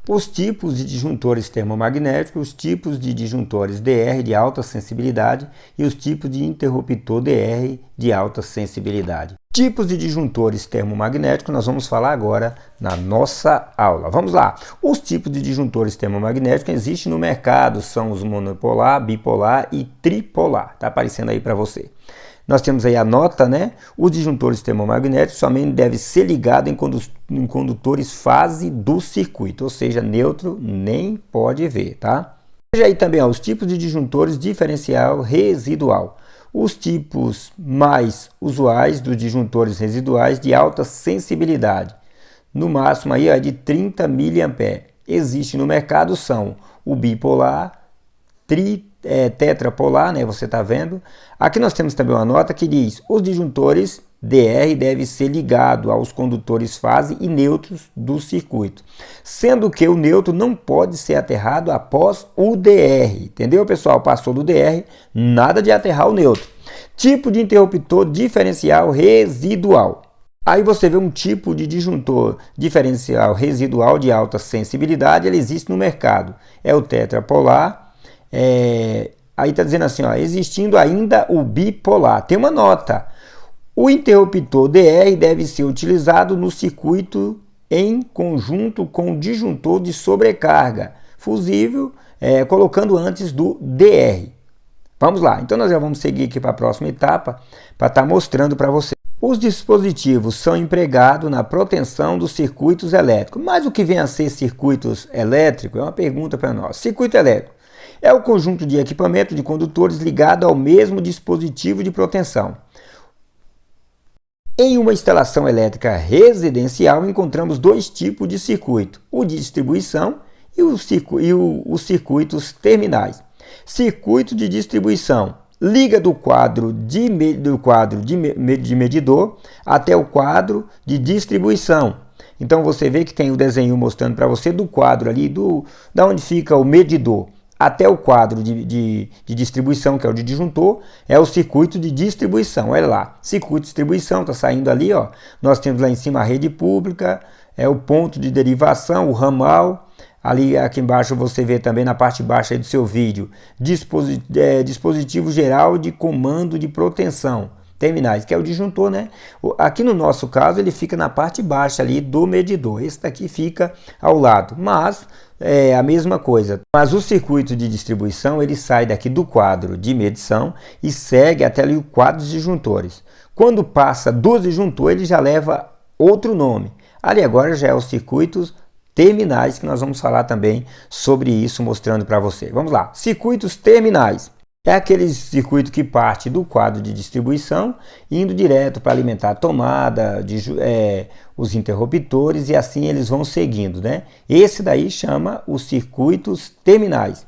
os tipos de disjuntores termomagnéticos, os tipos de disjuntores DR de alta sensibilidade e os tipos de interruptor DR de alta sensibilidade. Tipos de disjuntores termomagnéticos nós vamos falar agora na nossa aula. Vamos lá! Os tipos de disjuntores termomagnéticos existem no mercado, são os monopolar, bipolar e tripolar. Está aparecendo aí para você. Nós temos aí a nota, né? Os disjuntores termomagnéticos somente devem ser ligados em condutores fase do circuito, ou seja, neutro nem pode ver, tá? Veja aí também ó, os tipos de disjuntores diferencial residual. Os tipos mais usuais dos disjuntores residuais de alta sensibilidade, no máximo aí ó, de 30 mA. Existe no mercado são o bipolar, tetrapolar, né? Você está vendo. Aqui nós temos também uma nota que diz: os disjuntores DR devem ser ligados aos condutores fase e neutros do circuito, sendo que o neutro não pode ser aterrado após o DR. Entendeu, pessoal? Passou do DR, nada de aterrar o neutro. Tipo de interruptor diferencial residual. Aí você vê um tipo de disjuntor diferencial residual de alta sensibilidade, ele existe no mercado. É o tetrapolar. Aí está dizendo assim, ó, existindo ainda o bipolar. Tem uma nota. O interruptor DR deve ser utilizado no circuito em conjunto com o disjuntor de sobrecarga fusível, colocando antes do DR. Vamos lá, então nós já vamos seguir aqui para a próxima etapa para estar mostrando para você. Os dispositivos são empregados na proteção dos circuitos elétricos. Mas o que vem a ser circuitos elétricos é uma pergunta para nós. Circuito elétrico é o conjunto de equipamentos de condutores ligado ao mesmo dispositivo de proteção. Em uma instalação elétrica residencial, encontramos dois tipos de circuito, o de distribuição e os circuitos terminais. Circuito de distribuição liga do quadro de medidor até o quadro de distribuição. Então você vê que tem o desenho mostrando para você do quadro ali, da onde fica o medidor, até o quadro de distribuição, que é o de disjuntor, é o circuito de distribuição. Olha lá, circuito de distribuição, está saindo ali, ó. Nós temos lá em cima a rede pública, o ponto de derivação, o ramal. Ali aqui embaixo você vê também na parte baixa aí do seu vídeo, dispositivo geral de comando de proteção, terminais, que é o disjuntor, né? Aqui no nosso caso ele fica na parte baixa ali do medidor, esse daqui fica ao lado, mas é a mesma coisa. Mas o circuito de distribuição ele sai daqui do quadro de medição e segue até ali o quadro dos disjuntores. Quando passa do disjuntor ele já leva outro nome. Ali agora já é os circuitos terminais, que nós vamos falar também sobre isso, mostrando para você. Vamos lá, circuitos terminais. É aquele circuito que parte do quadro de distribuição, indo direto para alimentar a tomada, os interruptores, e assim eles vão seguindo, né? Esse daí chama os circuitos terminais.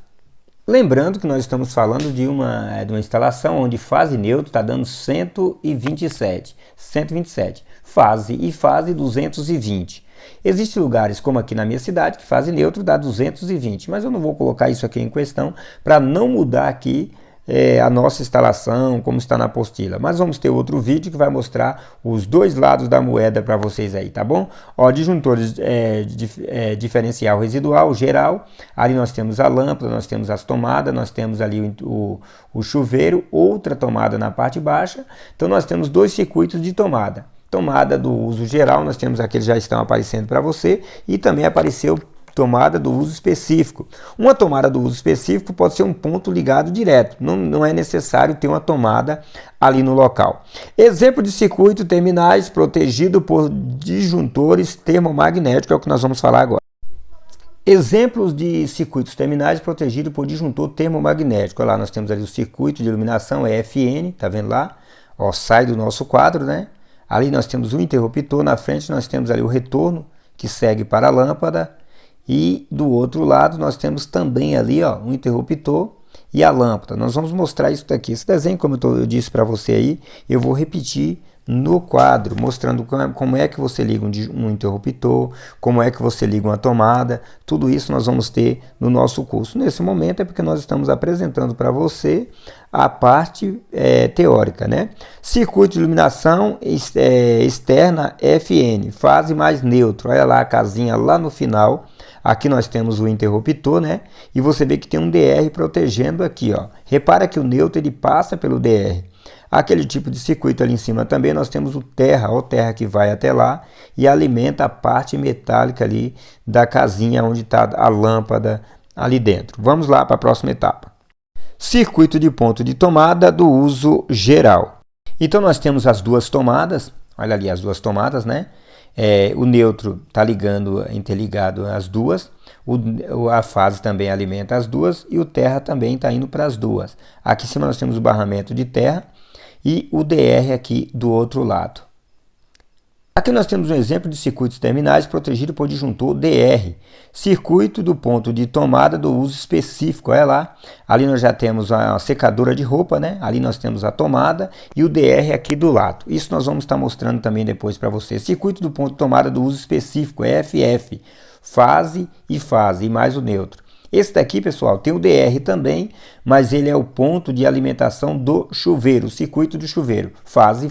Lembrando que nós estamos falando de uma instalação onde fase neutro está dando 127, fase e fase 220. Existem lugares como aqui na minha cidade que fase neutro dá 220, mas eu não vou colocar isso aqui em questão para não mudar aqui a nossa instalação, como está na apostila. Mas vamos ter outro vídeo que vai mostrar os dois lados da moeda para vocês aí, tá bom? Ó, disjuntores diferencial residual, geral. Ali nós temos a lâmpada, nós temos as tomadas, nós temos ali o chuveiro, outra tomada na parte baixa. Então nós temos dois circuitos de tomada. Tomada do uso geral, nós temos aqui, já estão aparecendo para você, e também apareceu tomada do uso específico. Uma tomada do uso específico pode ser um ponto ligado direto, não é necessário ter uma tomada ali no local. Exemplo de circuito terminais protegido por disjuntores termomagnéticos, é o que nós vamos falar agora. Exemplos de circuitos terminais protegidos por disjuntor termomagnético. Olha lá, nós temos ali o circuito de iluminação, FN, tá vendo lá? Ó, sai do nosso quadro, né? Ali nós temos o interruptor, na frente nós temos ali o retorno, que segue para a lâmpada, e do outro lado nós temos também ali ó, um interruptor e a lâmpada. Nós vamos mostrar isso daqui. Esse desenho, como eu disse para você aí, eu vou repetir no quadro, mostrando como é que você liga um interruptor, como é que você liga uma tomada. Tudo isso nós vamos ter no nosso curso. Nesse momento é porque nós estamos apresentando para você a parte teórica, né? Circuito de iluminação externa FN, fase mais neutro. Olha lá a casinha lá no final. Aqui nós temos o interruptor, né? E você vê que tem um DR protegendo aqui, ó. Repara que o neutro ele passa pelo DR. Aquele tipo de circuito ali em cima também nós temos o terra que vai até lá e alimenta a parte metálica ali da casinha onde está a lâmpada ali dentro. Vamos lá para a próxima etapa. Circuito de ponto de tomada do uso geral. Então nós temos as duas tomadas, olha ali as duas tomadas, né? O neutro está interligado as duas, a fase também alimenta as duas e o terra também está indo para as duas. Aqui em cima nós temos o barramento de terra e o DR aqui do outro lado. Aqui nós temos um exemplo de circuitos terminais protegido por disjuntor DR, circuito do ponto de tomada do uso específico. Olha lá, ali nós já temos a secadora de roupa, né? Ali nós temos a tomada e o DR aqui do lado. Isso nós vamos estar mostrando também depois para você. Circuito do ponto de tomada do uso específico, FF, fase e mais o neutro. Esse daqui, pessoal, tem o DR também, mas ele é o ponto de alimentação do chuveiro, o circuito do chuveiro, fase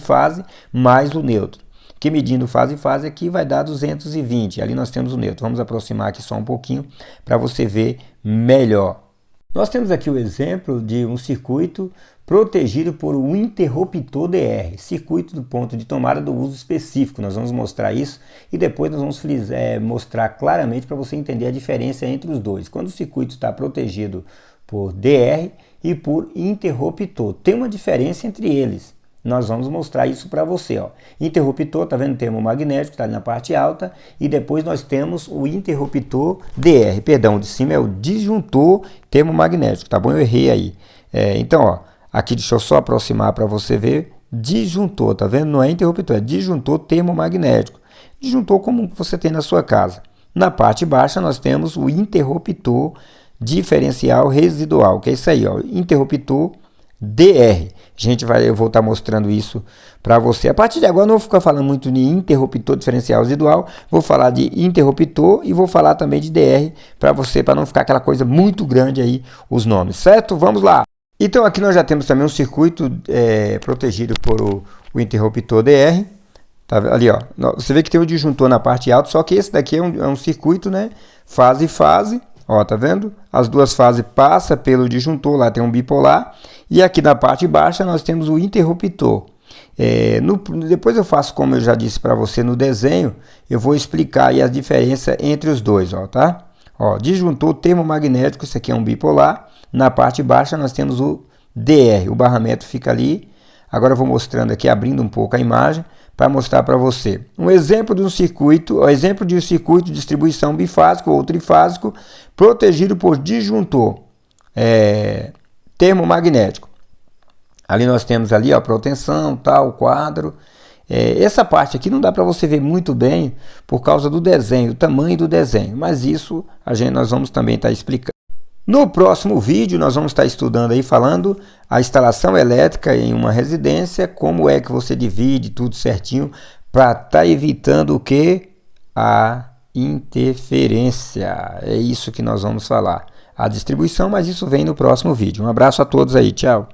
mais o neutro. Que medindo fase aqui vai dar 220, ali nós temos o neutro. Vamos aproximar aqui só um pouquinho para você ver melhor. Nós temos aqui o exemplo de um circuito protegido por um interruptor DR, circuito do ponto de tomada do uso específico. Nós vamos mostrar isso e depois nós vamos mostrar claramente para você entender a diferença entre os dois. Quando o circuito está protegido por DR e por interruptor, tem uma diferença entre eles. Nós vamos mostrar isso para você, ó. Interruptor, tá vendo o termo magnético, está ali na parte alta, e depois nós temos o interruptor DR, perdão, de cima é o disjuntor termo magnético, tá bom? Eu errei aí. Então, ó, aqui deixa eu só aproximar para você ver, disjuntor, tá vendo? Não é interruptor, é disjuntor termo magnético. Disjuntor como você tem na sua casa. Na parte baixa nós temos o interruptor diferencial residual, que é isso aí, ó, interruptor DR. Eu vou estar mostrando isso para você. A partir de agora eu não vou ficar falando muito de interruptor diferencial residual, vou falar de interruptor e vou falar também de DR para você, para não ficar aquela coisa muito grande aí os nomes, certo? Vamos lá! Então aqui nós já temos também um circuito protegido por o interruptor DR. Tá ali, ó. Você vê que tem o disjuntor na parte alta, só que esse daqui é um circuito, né? Fase. Ó, tá vendo? As duas fases passam pelo disjuntor, lá tem um bipolar. E aqui na parte baixa nós temos o interruptor. Depois eu faço, como eu já disse para você no desenho, eu vou explicar aí as diferenças entre os dois, ó, tá? Ó, disjuntor termomagnético, isso aqui é um bipolar. Na parte baixa nós temos o DR, o barramento fica ali. Agora eu vou mostrando aqui, abrindo um pouco a imagem, para mostrar para você. Um exemplo de um circuito de distribuição bifásico ou trifásico protegido por disjuntor termomagnético. Ali nós temos ali a proteção, tal, o quadro. Essa parte aqui não dá para você ver muito bem por causa do desenho, o tamanho do desenho, mas isso nós vamos também estar explicando. No próximo vídeo nós vamos estar estudando aí, falando a instalação elétrica em uma residência, como é que você divide tudo certinho para estar evitando o que? A interferência. É isso que nós vamos falar. A distribuição, mas isso vem no próximo vídeo. Um abraço a todos aí, tchau!